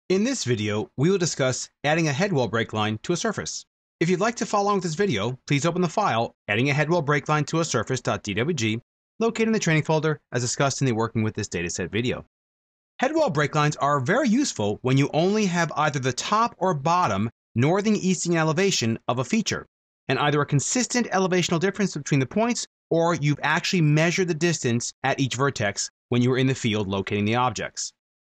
In this video, we will discuss adding a headwall breakline to a surface. If you'd like to follow along with this video, please open the file adding a headwall breakline to a surface.dwg located in the training folder as discussed in the working with this dataset video. Headwall breaklines are very useful when you only have either the top or bottom northern eastern elevation of a feature, and either a consistent elevational difference between the points or you've actually measured the distance at each vertex when you were in the field locating the objects.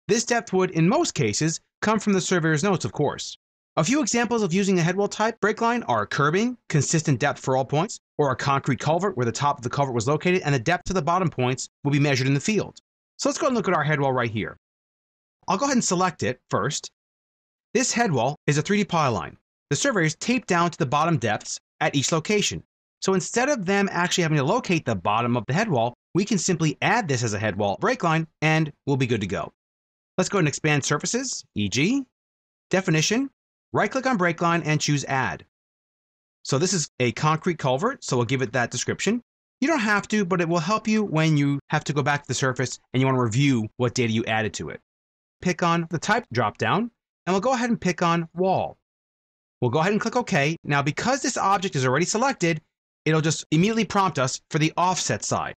This depth would, in most cases, come from the surveyor's notes, of course. A few examples of using a headwall type breakline are curbing, consistent depth for all points, or a concrete culvert where the top of the culvert was located and the depth to the bottom points will be measured in the field. So let's go and look at our headwall right here. I'll go ahead and select it first. This headwall is a 3D polyline. The surveyors tape down to the bottom depths at each location. So instead of them actually having to locate the bottom of the headwall, we can simply add this as a headwall breakline and we'll be good to go. Let's go ahead and expand surfaces, e.g. definition, right-click on breakline and choose add. So this is a concrete culvert, so we'll give it that description. You don't have to, but it will help you when you have to go back to the surface and you want to review what data you added to it. Pick on the type dropdown, and we'll go ahead and pick on wall. We'll go ahead and click OK. Now, because this object is already selected, it'll just immediately prompt us for the offset side.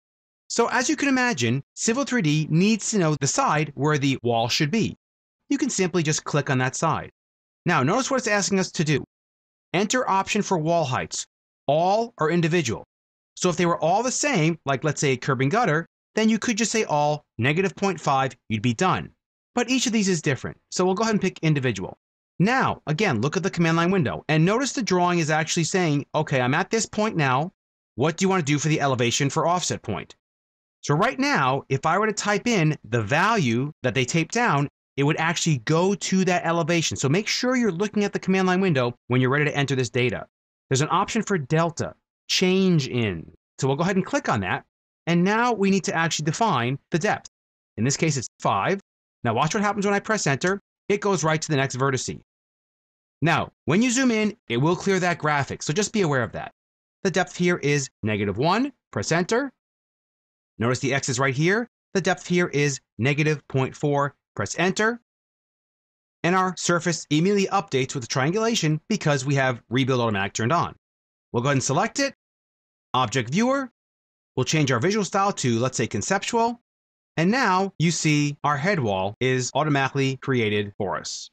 So as you can imagine, Civil 3D needs to know the side where the wall should be. You can simply just click on that side. Now, notice what it's asking us to do. Enter option for wall heights, all or individual. So if they were all the same, like let's say a curb and gutter, then you could just say all, -0.5, you'd be done. But each of these is different, so we'll go ahead and pick individual. Now, again, look at the command line window, and notice the drawing is actually saying, okay, I'm at this point now. What do you want to do for the elevation for offset point? So right now, if I were to type in the value that they taped down, it would actually go to that elevation. So make sure you're looking at the command line window when you're ready to enter this data. There's an option for delta, change in. So we'll go ahead and click on that. And now we need to actually define the depth. In this case, it's 5. Now watch what happens when I press enter. It goes right to the next vertex. Now, when you zoom in, it will clear that graphic. So just be aware of that. The depth here is -1. Press enter. Notice the X is right here. The depth here is -0.4. Press enter. And our surface immediately updates with the triangulation because we have Rebuild Automatic turned on. We'll go ahead and select it. Object Viewer. We'll change our visual style to, let's say, conceptual. And now you see our head wall is automatically created for us.